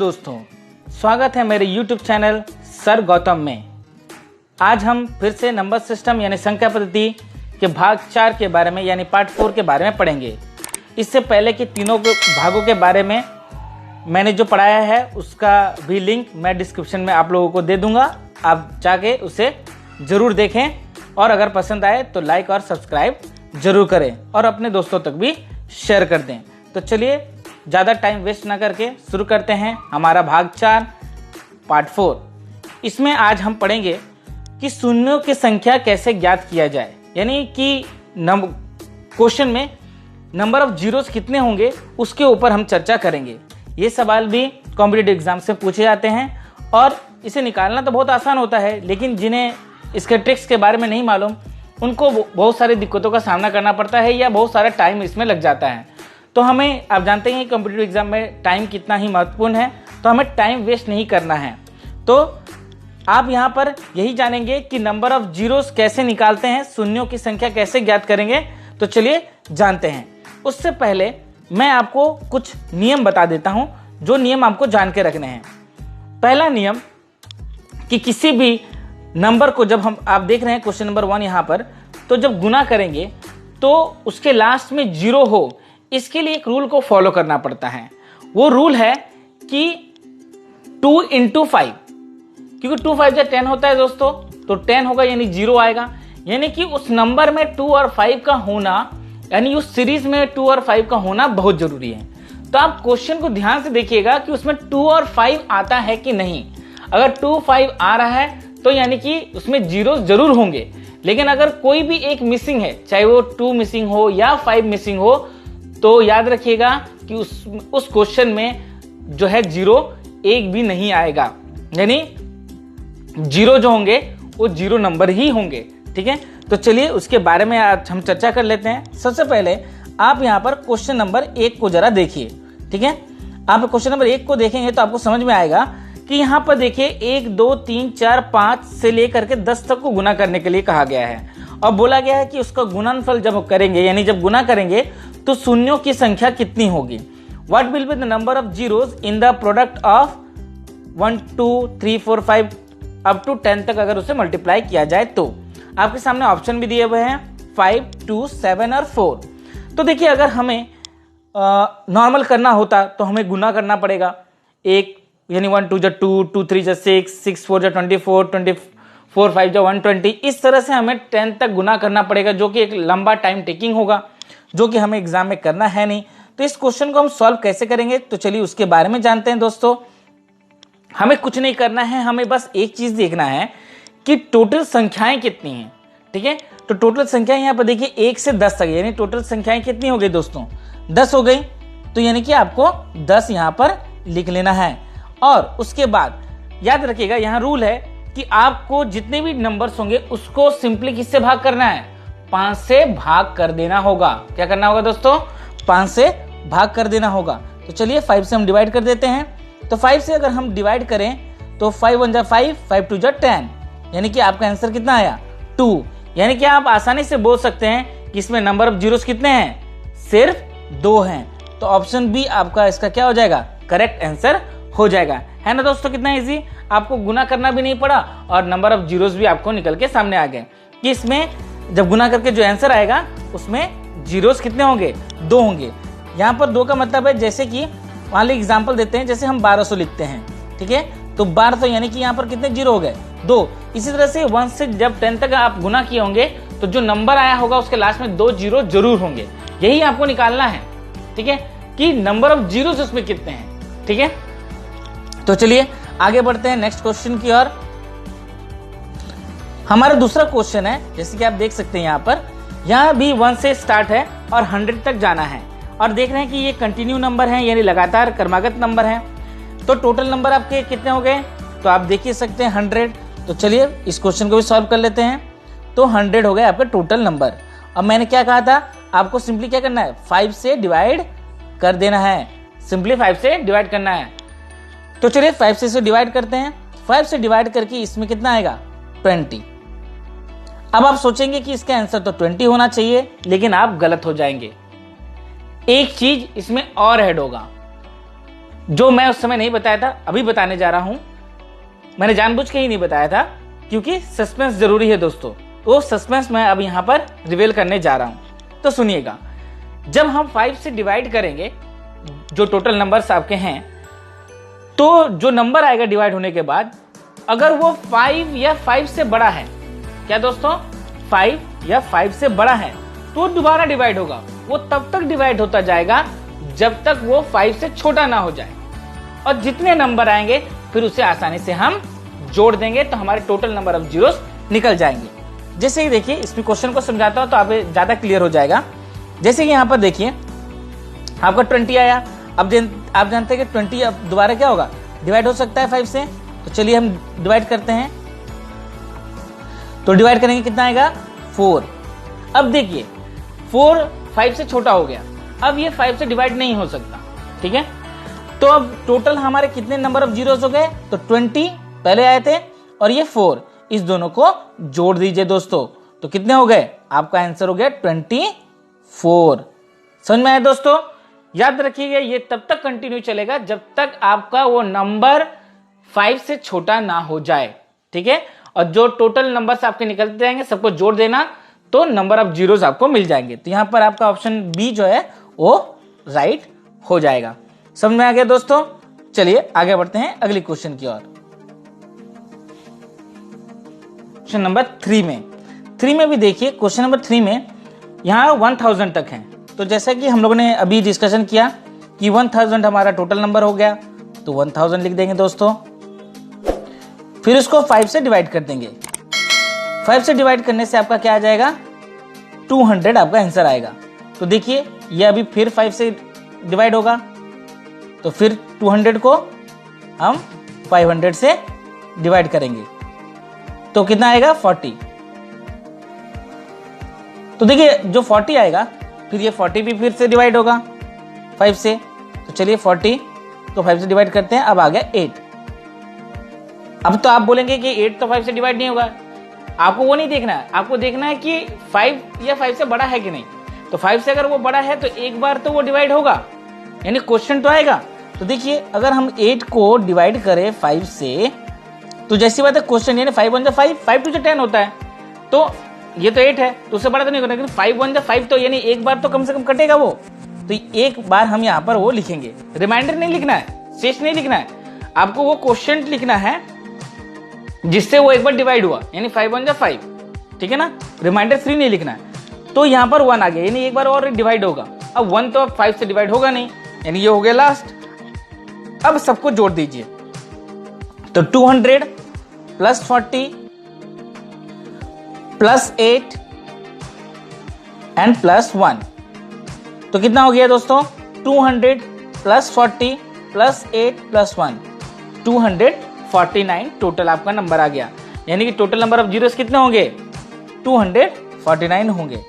दोस्तों, स्वागत है मेरे YouTube चैनल सर गौतम में। आज हम फिर से नंबर सिस्टम यानी संख्या पद्धति के भाग 4 के बारे में यानी पार्ट 4 के बारे में पढ़ेंगे। इससे पहले कि तीनों भागों के बारे में मैंने जो पढ़ाया है उसका भी लिंक मैं डिस्क्रिप्शन में आप लोगों को दे दूंगा। आप जाके उसे ज़रूर देखें और अगर पसंद आए तो लाइक और सब्सक्राइब ज़रूर करें और अपने दोस्तों तक भी शेयर कर दें। तो चलिए ज़्यादा टाइम वेस्ट ना करके शुरू करते हैं हमारा भाग 4 पार्ट 4। इसमें आज हम पढ़ेंगे कि शून्यों की संख्या कैसे ज्ञात किया जाए, यानी कि क्वेश्चन में नंबर ऑफ जीरोस कितने होंगे उसके ऊपर हम चर्चा करेंगे। ये सवाल भी कॉम्पिटिटिव एग्जाम से पूछे जाते हैं और इसे निकालना तो बहुत आसान होता है, लेकिन जिन्हें इसके ट्रिक्स के बारे में नहीं मालूम उनको बहुत सारी दिक्कतों का सामना करना पड़ता है या बहुत सारा टाइम इसमें लग जाता है। तो हमें, आप जानते हैं कॉम्पिटिटिव एग्जाम में टाइम कितना ही महत्वपूर्ण है, तो हमें टाइम वेस्ट नहीं करना है। तो आप यहाँ पर यही जानेंगे कि नंबर ऑफ जीरोस कैसे निकालते हैं, शून्यों की संख्या कैसे ज्ञात करेंगे। तो चलिए जानते हैं। उससे पहले मैं आपको कुछ नियम बता देता हूँ जो नियम आपको जान के रखने हैं। पहला नियम कि किसी भी नंबर को जब आप देख रहे हैं क्वेश्चन नंबर 1 यहाँ पर, तो जब गुना करेंगे तो उसके लास्ट में जीरो हो, इसके लिए एक रूल को फॉलो करना पड़ता है। वो रूल है कि 2 × 5, क्योंकि 2 × 5 10 होता है दोस्तों, तो 10 होगा यानी जीरो आएगा। यानी कि उस नंबर में 2 और 5 का होना, यानी उस सीरीज में 2 और 5 का होना बहुत जरूरी है। तो आप क्वेश्चन को ध्यान से देखिएगा कि उसमें 2 और 5 आता है कि नहीं। अगर 2 5 आ रहा है तो यानी कि उसमें जीरो जरूर होंगे, लेकिन अगर कोई भी एक मिसिंग है, चाहे वो 2 मिसिंग हो या 5 मिसिंग हो, तो याद रखिएगा कि उस क्वेश्चन में जो है जीरो एक भी नहीं आएगा, यानी जीरो जो होंगे वो जीरो नंबर ही होंगे। ठीक है, तो चलिए उसके बारे में आज हम चर्चा कर लेते हैं। सबसे पहले आप यहाँ पर क्वेश्चन नंबर 1 को जरा देखिए। ठीक है, आप क्वेश्चन नंबर 1 को देखेंगे तो आपको समझ में आएगा कि यहाँ पर देखिए 1 2 3 4 5 से लेकर के 10 तक को गुना करने के लिए कहा गया है और बोला गया है कि उसका गुणनफल जब करेंगे, यानी जब गुना करेंगे तो शून्यों की संख्या कितनी होगी। What will be the number of zeros in the product of 1 2 3 4 5 up to 10 तक अगर उसे मल्टीप्लाई किया जाए तो। आपके सामने ऑप्शन भी दिए हुए हैं 5 2 7 और 4। तो देखिए अगर हमें नॉर्मल करना होता तो हमें गुना करना पड़ेगा। एक यानी 1 2 2 2 3 6 6 4 24 24 5 120, इस तरह से हमें 10 तक गुना करना पड़ेगा, जो कि एक लंबा टाइम टेकिंग होगा, जो कि हमें एग्जाम में करना है नहीं। तो इस क्वेश्चन को हम सॉल्व कैसे करेंगे, तो चलिए उसके बारे में जानते हैं दोस्तों। हमें कुछ नहीं करना है, हमें बस एक चीज देखना है कि टोटल संख्याएं कितनी हैं। ठीक है, तो टोटल संख्याएं यहाँ पर देखिए 1 से 10 तक, यानी टोटल संख्याएं कितनी हो गई दोस्तों, 10 हो गई। तो यानी कि आपको 10 यहाँ पर लिख लेना है और उसके बाद याद रखिएगा यहाँ रूल है कि आपको जितने भी नंबर्स होंगे उसको सिंपली किससे भाग करना है, 5 से भाग कर देना होगा। क्या करना होगा दोस्तों, 5 से भाग कर देना होगा। तो चलिए 5 से हम डिवाइड कर देते हैं। तो 5 से अगर हम डिवाइड करें तो 5 1 जा 5 5 2 जा 10, यानी कि आपका आंसर कितना आया 2। यानी कि आप आसानी से बोल सकते हैं कि इसमें नंबर ऑफ जीरोस कितने हैं, सिर्फ 2 हैं। तो ऑप्शन बी आपका इसका क्या हो जाएगा, करेक्ट आंसर हो जाएगा। है ना दोस्तों, कितना इजी, आपको गुना करना भी नहीं पड़ा और नंबर ऑफ जीरोस भी आपको निकल के सामने आ गए कि इसमें जब गुना करके जो आंसर आएगा उसमें जीरोस कितने होंगे, 2 होंगे। यहाँ पर 2 का मतलब है, जैसे कि मान ली एग्जाम्पल देते हैं, जैसे हम 1200 लिखते हैं। ठीक है, तो 1200 यानी कि यहाँ पर कितने जीरो हो गए, 2। इसी तरह से 1 से जब 10 तक आप गुना किए होंगे तो जो नंबर आया होगा उसके लास्ट में 2 जीरो जरूर होंगे। यही आपको निकालना है। ठीक है, कि नंबर ऑफ जीरोस उसमें कितने हैं। ठीक है, तो चलिए आगे बढ़ते हैं नेक्स्ट क्वेश्चन की ओर। हमारा दूसरा क्वेश्चन है, जैसे कि आप देख सकते हैं यहाँ भी 1 से स्टार्ट है और 100 तक जाना है और देख रहे हैं कि ये कंटिन्यू नंबर है, यानी लगातार क्रमागत नंबर है। तो टोटल नंबर आपके कितने हो गए, तो आप देख ही सकते हैं 100। तो चलिए इस क्वेश्चन को भी सॉल्व कर लेते हैं। तो 100 हो गए आपका टोटल नंबर। अब मैंने क्या कहा था, आपको सिंपली क्या करना है, 5 से डिवाइड कर देना है, सिंपली 5 से डिवाइड करना है। तो चलिए 5 से इसे डिवाइड करते हैं। 5 से डिवाइड करके इसमें कितना आएगा, 20। अब आप सोचेंगे कि इसका आंसर तो 20 होना चाहिए, लेकिन आप गलत हो जाएंगे। एक चीज इसमें और ऐड होगा, जो मैं उस समय नहीं बताया था, अभी बताने जा रहा हूं। मैंने जानबूझ के ही नहीं बताया था क्योंकि सस्पेंस जरूरी है दोस्तों। तो सस्पेंस मैं अब यहां पर रिवील करने जा रहा हूं। तो सुनिएगा, जब हम 5 से डिवाइड करेंगे जो टोटल नंबर्स आपके हैं, तो जो नंबर आएगा डिवाइड होने के बाद, अगर वो 5 या 5 से बड़ा है, क्या दोस्तों, 5 या 5 से बड़ा है, तो दोबारा डिवाइड होगा। वो तब तक डिवाइड होता जाएगा जब तक वो 5 से छोटा ना हो जाए। और जितने नंबर आएंगे फिर उसे आसानी से हम जोड़ देंगे, तो हमारे टोटल नंबर ऑफ जीरोस निकल जाएंगे। जैसे कि देखिए, इसमें क्वेश्चन को समझाता हूं तो आप ज्यादा क्लियर हो जाएगा। जैसे कि यहाँ पर देखिए, आपका 20 आया। अब आप जानते हैं कि 20 अब दोबारा क्या होगा, डिवाइड हो सकता है 5 से। तो चलिए हम डिवाइड करते हैं। तो डिवाइड करेंगे, कितना आएगा, 4। अब देखिए 4 5 से छोटा हो गया, अब ये 5 से डिवाइड नहीं हो सकता, ठीक है। तो अब टोटल हमारे कितने नंबर ऑफ जीरोस हो गए, तो 20 पहले आए थे और ये 4, इस दोनों को जोड़ दीजिए दोस्तों। तो कितने हो गए, आपका आंसर हो गया 24। समझ में आया दोस्तों। याद रखिएगा, ये तब तक कंटिन्यू चलेगा जब तक आपका वो नंबर 5 से छोटा ना हो जाए, ठीक है। और जो टोटल नंबर्स आपके निकलते जाएंगे सबको जोड़ देना, तो नंबर ऑफ जीरोस आपको मिल जाएंगे। तो यहां पर आपका ऑप्शन बी जो है वो राइट हो जाएगा। समझ में आ गया दोस्तों। चलिए आगे बढ़ते हैं अगली क्वेश्चन की ओर। क्वेश्चन नंबर 3 में भी देखिए, क्वेश्चन नंबर 3 में यहाँ 1000 तक है। तो जैसा कि हम लोगों ने अभी डिस्कशन किया कि 1000 हमारा टोटल नंबर हो गया, तो 1000 लिख देंगे दोस्तों। फिर उसको 5 से डिवाइड कर देंगे। 5 से डिवाइड करने से आपका क्या आ जाएगा, 200 आपका आंसर आएगा। तो देखिए ये अभी फिर 5 से डिवाइड होगा, तो फिर 200 को हम 500 से डिवाइड करेंगे, तो कितना आएगा, 40। तो देखिए जो 40 आएगा, फिर ये 40 भी फिर से डिवाइड होगा 5 से। तो चलिए 40 को 5 से डिवाइड करते हैं, अब आ गया 8। अब तो आप बोलेंगे कि 8 तो 5 से डिवाइड नहीं होगा। आपको वो नहीं देखना है, आपको देखना है कि 5 या 5 से बड़ा है कि नहीं। तो 5 से अगर वो बड़ा है तो एक बार तो वो डिवाइड होगा, यानी क्वेश्चन तो आएगा। तो देखिए अगर हम 8 को डिवाइड करें 5 से, तो जैसी बात है क्वेश्चन, यानी 5 1 5, 5 2 10 होता है। तो ये तो 8 है, तो उससे बड़ा तो नहीं होगा, लेकिन 5 1 5, तो यानी एक बार तो कम से कम कटेगा वो। तो एक बार हम यहाँ पर वो लिखेंगे, रिमाइंडर नहीं लिखना है, शेष नहीं लिखना है, आपको वो क्वेश्चन लिखना है जिससे वो एक बार डिवाइड हुआ, यानी 5 1 5, ठीक है ना। रिमाइंडर 3 नहीं लिखना है। तो यहाँ पर 1 आ गया, यानी एक बार और डिवाइड होगा। अब 1 तो अब 5 से डिवाइड होगा नहीं, यानी ये हो गया लास्ट। अब सबको जोड़ दीजिए, तो 200 प्लस 40 प्लस 8 एंड प्लस 1, तो कितना हो गया दोस्तों, 200 प्लस 40 प्लस 8 प्लस 1, 249 टोटल आपका नंबर आ गया। यानी कि टोटल नंबर ऑफ जीरोस कितने होंगे, 249 होंगे।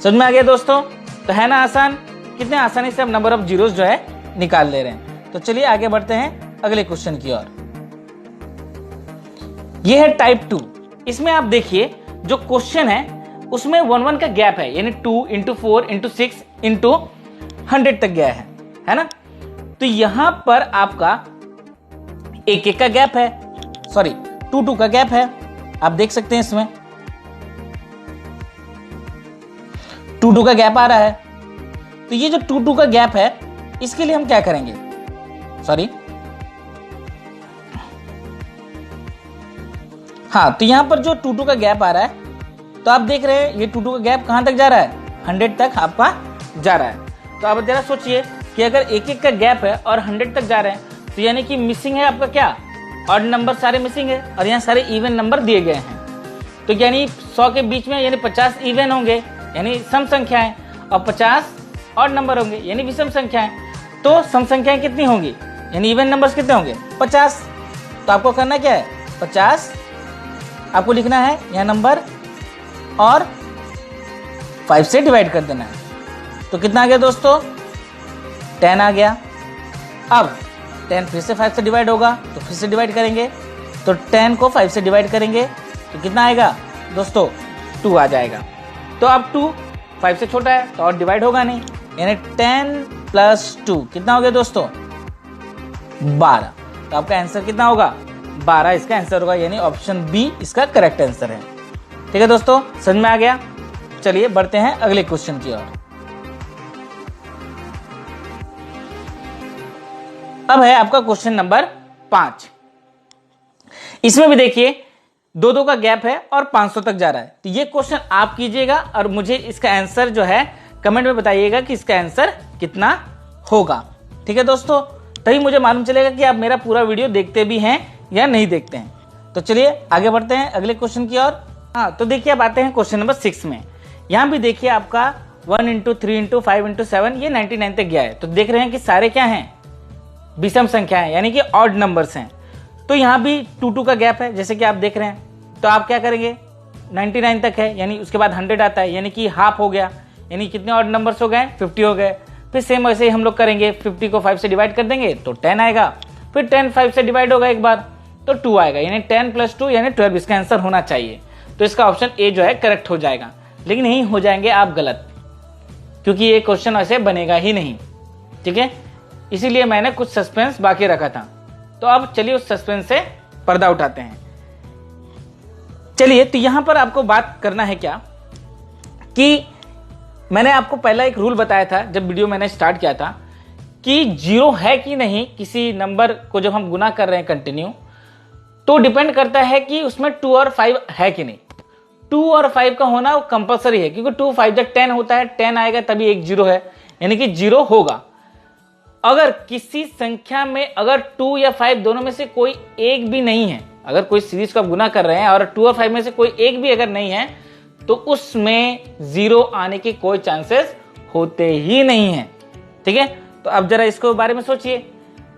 समझ में आ गया दोस्तों। तो है ना आसान, कितने आसानी से हम नंबर ऑफ जीरोस जो है निकाल ले रहे हैं। तो चलिए आगे बढ़ते हैं अगले क्वेश्चन की ओर। ये है टाइप 2। इसमें आप देखिए जो क्वेश्चन है उसमें 1 1 का गैप है, यानी 2 into 4 into 6 into 100 तक गया है ना। तो यहां पर आपका 1 1 का गैप है, सॉरी 2 2 का गैप है। आप देख सकते हैं इसमें 2 2 का गैप आ रहा है। तो ये जो 2 2 का गैप है, इसके लिए हम क्या करेंगे, सॉरी हाँ, तो यहां पर जो 2 2 का गैप आ रहा है, तो आप देख रहे हैं ये 2 2 का गैप कहां तक जा रहा है, 100 तक आपका जा रहा है। तो आप जरा सोचिए कि अगर 1 1 का गैप है और 100 तक जा रहे हैं, तो यानी कि मिसिंग है आपका क्या, ऑड नंबर सारे मिसिंग है, और यहाँ सारे इवन नंबर दिए गए हैं। तो यानी 100 के बीच में यानी 50 इवन होंगे, यानी सम संख्याएं, और 50 ऑड नंबर होंगे, यानी विषम संख्याएं। तो सम संख्याएं कितनी होंगी, यानी इवन नंबर्स कितने होंगे, 50। तो आपको करना क्या है, 50 आपको लिखना है यह नंबर, और 5 से डिवाइड कर देना है। तो कितना आ गया दोस्तों, 10 आ गया। अब 10 फिर से 5 से डिवाइड होगा, तो फिर से डिवाइड करेंगे, तो 10 को 5 से डिवाइड करेंगे, तो कितना आएगा दोस्तों, 2 आ जाएगा। तो अब 2 5 से छोटा है तो और डिवाइड होगा नहीं, यानी 10 प्लस 2 कितना हो गया दोस्तों, 12। तो आपका आंसर कितना होगा? 12 इसका आंसर होगा, यानी ऑप्शन बी इसका करेक्ट आंसर है। ठीक है दोस्तों, समझ में आ गया? चलिए बढ़ते हैं अगले क्वेश्चन की ओर। अब है आपका क्वेश्चन नंबर 5। इसमें भी देखिए 2-2 का गैप है और 500 तक जा रहा है। तो ये क्वेश्चन आप कीजिएगा और मुझे इसका आंसर जो है कमेंट में बताइएगा कि इसका आंसर कितना होगा। ठीक है दोस्तों, तभी मुझे मालूम चलेगा कि आप मेरा पूरा वीडियो देखते भी हैं या नहीं देखते हैं। तो चलिए आगे बढ़ते हैं अगले क्वेश्चन की ओर। हाँ, तो देखिए अब आते हैं क्वेश्चन नंबर 6 में। यहाँ भी देखिए आपका 1 इंटू 3 इंटू 5 इंटू 7 ये 99 तक गया है। तो देख रहे हैं कि सारे क्या हैं? विषम संख्या है, यानी कि ऑड नंबर्स हैं। तो यहाँ भी 2-2 का गैप है, जैसे कि आप देख रहे हैं। तो आप क्या करेंगे? 99 तक है, यानी उसके बाद 100 आता है, यानी कि हाफ हो गया। यानी कितने ऑड नंबर्स हो गए? 50 हो गए। फिर सेम वैसे ही हम लोग करेंगे, 50 को 5 से डिवाइड कर देंगे तो 10 आएगा। फिर 10 5 से डिवाइड होगा एक बार तो 2 आएगा, यानी 10 + 2 यानी 12 इसका आंसर होना चाहिए। तो इसका ऑप्शन ए जो है करेक्ट हो जाएगा। लेकिन यही हो जाएंगे आप गलत, क्योंकि ये क्वेश्चन ऐसे बनेगा ही नहीं। ठीक है, इसीलिए मैंने कुछ सस्पेंस बाकी रखा था। तो अब चलिए उस सस्पेंस से पर्दा उठाते हैं। चलिए, तो यहां पर आपको बात करना है क्या कि मैंने आपको पहला एक रूल बताया था जब वीडियो मैंने स्टार्ट किया था कि 0 है कि नहीं किसी नंबर को जब हम गुना कर रहे हैं कंटिन्यू, तो डिपेंड करता है कि उसमें 2 और 5 है कि नहीं। 2 और 5 का होना कंपलसरी है, क्योंकि 2 5 जब 10 होता है, 10 आएगा तभी एक 0 है, यानी कि 0 होगा। अगर किसी संख्या में अगर 2 या 5 दोनों में से कोई एक भी नहीं है, अगर कोई सीरीज को आप गुना कर रहे हैं और 2 और 5 में से कोई एक भी अगर नहीं है, तो उसमें 0 आने के कोई चांसेस होते ही नहीं है। ठीक है, तो अब जरा इसको बारे में सोचिए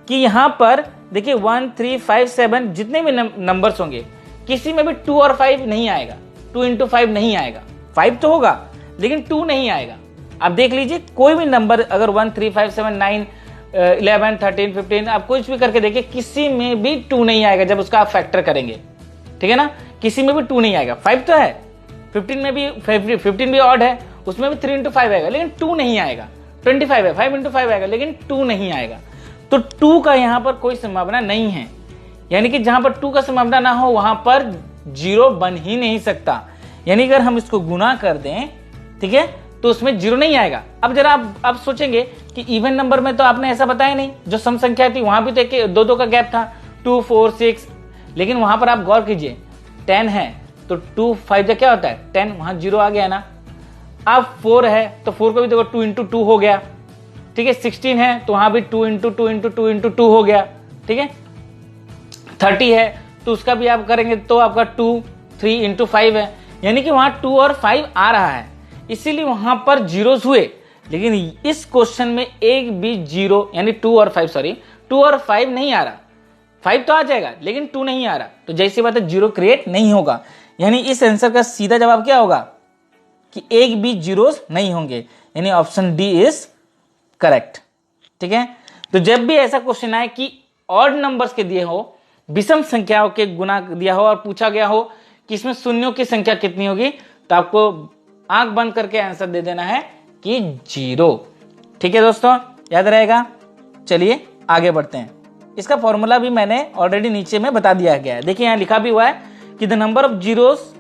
कि यहां पर देखिए 1 3 5 7 जितने भी नंबर्स होंगे, किसी में भी 2 और 5 नहीं आएगा। 2 इंटू 5 नहीं आएगा। 5 तो होगा लेकिन 2 नहीं आएगा। आप देख लीजिए कोई भी नंबर अगर 1 3 5 7 9 11 13 15 आप कुछ भी करके देखिए, किसी में भी 2 नहीं आएगा जब उसका आप फैक्टर करेंगे। ठीक है ना, किसी में भी 2 नहीं आएगा। 5 तो है, 15 में भी 15 भी ऑड है, उसमें भी 3 इंटू 5 आएगा लेकिन 2 नहीं आएगा। 25 है, 5 इंटू 5 आएगा लेकिन 2 नहीं आएगा। तो 2 का यहां पर कोई संभावना नहीं है, यानी कि जहां पर 2 का संभावना ना हो वहां पर 0 बन ही नहीं सकता। यानी अगर हम इसको गुना कर दें, ठीक है, तो उसमें 0 नहीं आएगा। अब जरा आप सोचेंगे कि इवन नंबर में तो आपने ऐसा बताया नहीं, जो सम संख्या थी वहां भी तो 2-2 का गैप था, 2 4 6, लेकिन वहां पर आप गौर कीजिए 10 है तो 2 5 क्या होता है 10, वहां 0 आ गया ना। अब 4 है तो 4 को भी देखो 2 इंटू 2 हो गया। ठीक है, 16 है तो वहां भी 2 इंटू 2 इंटू 2 इंटू 2 हो गया। ठीक है, 30 है तो उसका भी आप करेंगे तो आपका 2 3 इंटू 5 है, यानी कि वहां 2 और 5 आ रहा है, इसीलिए वहां पर जीरोस हुए। लेकिन इस क्वेश्चन में एक भी 0 यानी 2 और 5 नहीं आ रहा। 5 तो आ जाएगा लेकिन 2 नहीं आ रहा, तो जैसी बात है 0 क्रिएट नहीं होगा। यानी इस आंसर का सीधा जवाब क्या होगा कि एक भी जीरोस नहीं होंगे, यानी ऑप्शन डी इज करेक्ट। ठीक है, तो जब भी ऐसा क्वेश्चन आए कि ऑड नंबर्स के दिए हो, विषम संख्याओं के गुना दिया हो और पूछा गया हो कि इसमें शून्यों की संख्या कितनी होगी, तो आपको आंख बंद करके आंसर दे देना है कि 0। ठीक है दोस्तों, याद रहेगा। चलिए आगे बढ़ते हैं। इसका फॉर्मूला भी मैंने ऑलरेडी नीचे में बता दिया गया है। देखिए यहां लिखा भी हुआ है कि the number of zeros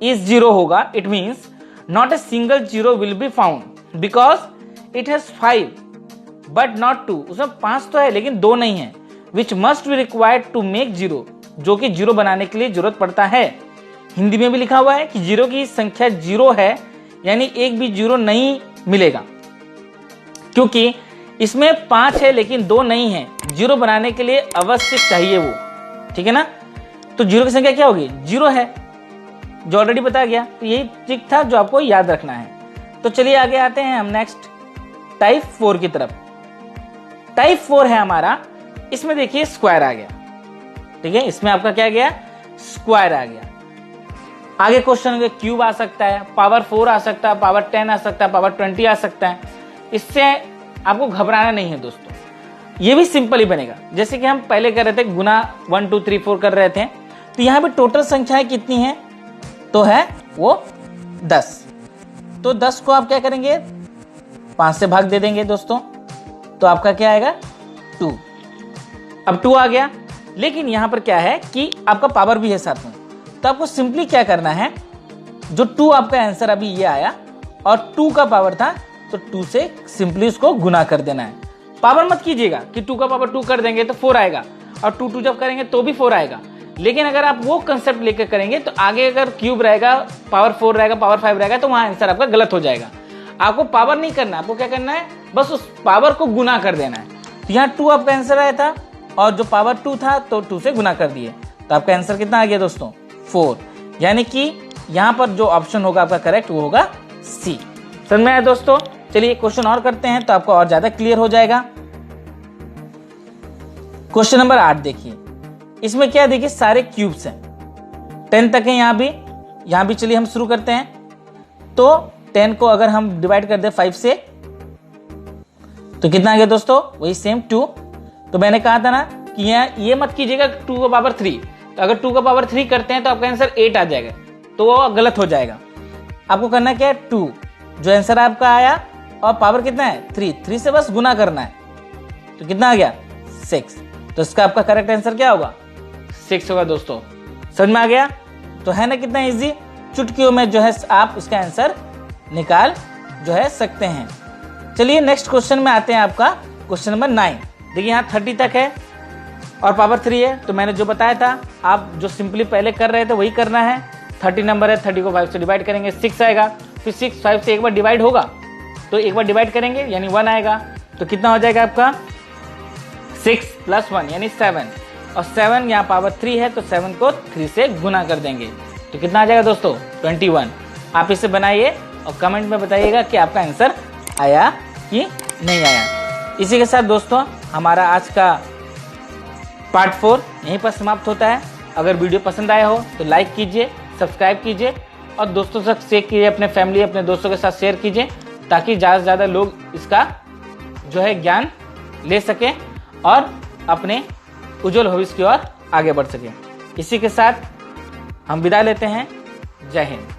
is 0 होगा, it means not a single 0 will be found because it has 5 but not 2। उसमें 5 तो है लेकिन 2 नहीं है। Which must be required to make 0, जो कि 0 बनाने के लिए जरूरत पड़ता है। हिंदी में भी लिखा हुआ है कि 0 की संख्या 0 है, यानी एक भी 0 नहीं मिलेगा, क्योंकि इसमें 5 है लेकिन 2 नहीं है। 0 बनाने के लिए अवश्य चाहिए वो। ठीक है ना, तो 0 की संख्या क्या होगी 0 है, जो ऑलरेडी बताया गया। तो यही ट्रिक था जो आपको याद रखना है। तो चलिए आगे आते हैं हम नेक्स्ट टाइप 4 की तरफ। टाइप 4 है हमारा, इसमें देखिए स्क्वायर आ गया। ठीक है, इसमें आपका क्या गया स्क्वायर आ गया। आगे क्वेश्चन में क्यूब आ सकता है, पावर 4 आ सकता है, पावर 10 आ सकता है, पावर 20 आ सकता है। इससे आपको घबराना नहीं है दोस्तों, ये भी सिंपल ही बनेगा। जैसे कि हम पहले कर रहे थे गुना 1 2 3 4 कर रहे थे, तो यहां पे टोटल संख्याएं कितनी है, तो है वो 10। तो 10 को आप क्या करेंगे 5 से भाग दे देंगे दोस्तों, तो आपका क्या आएगा 2। अब 2 आ गया, लेकिन यहाँ पर क्या है कि आपका पावर भी है साथ में, तो आपको सिंपली क्या करना है, जो 2 आपका आंसर अभी ये आया और 2 का पावर था, तो 2 से सिंपली उसको गुना कर देना है। पावर मत कीजिएगा कि 2 का पावर 2 कर देंगे तो 4 आएगा, और 2 2 जब करेंगे तो भी 4 आएगा। लेकिन अगर आप वो कंसेप्ट लेकर करेंगे तो आगे अगर क्यूब रहेगा, पावर 4 रहेगा, पावर 5 रहेगा, तो वहां आंसर आपका गलत हो जाएगा। आपको पावर नहीं करना, आपको क्या करना है, बस उस पावर को गुना कर देना है। तो यहाँ 2 आपका आंसर आया था और जो पावर 2 था तो 2 से गुना कर दिए, तो आपका आंसर कितना आ गया दोस्तों, 4। यानी कि यहाँ पर जो ऑप्शन होगा आपका करेक्ट वो होगा सी। समझ में आया दोस्तों? चलिए क्वेश्चन और करते हैं तो आपको और ज्यादा क्लियर हो जाएगा। क्वेश्चन नंबर 8 देखिए, इसमें क्या देखिए सारे क्यूब्स हैं, 10 तक है यहाँ भी चलिए हम शुरू करते हैं। तो 10 को अगर हम डिवाइड कर दे 5 से तो कितना आ गया दोस्तों, वही सेम 2। तो मैंने कहा था ना कि ये मत कीजिएगा 2 का पावर 3, तो अगर 2 का पावर 3 करते हैं तो आपका आंसर 8 आ जाएगा, तो वो गलत हो जाएगा। आपको करना क्या है, 2 जो आंसर आपका आया और पावर कितना है 3 से बस गुना करना है, तो कितना आ गया 6। तो इसका आपका करेक्ट आंसर क्या होगा, 6 होगा दोस्तों। समझ में आ गया? तो है ना कितना इजी, चुटकियों में जो है आप उसका आंसर निकाल जो है सकते हैं। चलिए नेक्स्ट क्वेश्चन में आते हैं, आपका क्वेश्चन नंबर 9। देखिए यहाँ 30 तक है और पावर 3 है, तो मैंने जो बताया था आप जो सिंपली पहले कर रहे थे वही करना है। 30 नंबर है, 30 को 5 से डिवाइड करेंगे 6 आएगा, फिर 6 5 से एक बार डिवाइड होगा तो एक बार डिवाइड करेंगे यानी 1 आएगा, तो कितना हो जाएगा आपका 6 + 1 यानी 7, और 7 यहाँ पावर 3 है तो 7 को 3 से गुना कर देंगे, तो कितना आ जाएगा दोस्तों 21। आप इसे बनाइए और कमेंट में बताइएगा कि आपका आंसर आया कि नहीं आया। इसी के साथ दोस्तों हमारा आज का पार्ट 4 यहीं पर समाप्त होता है। अगर वीडियो पसंद आया हो तो लाइक कीजिए, सब्सक्राइब कीजिए और दोस्तों से शेयर कीजिए, अपने फैमिली अपने दोस्तों के साथ शेयर कीजिए, ताकि ज़्यादा से ज़्यादा लोग इसका जो है ज्ञान ले सकें और अपने उज्जवल भविष्य की ओर आगे बढ़ सकें। इसी के साथ हम विदा लेते हैं। जय हिंद।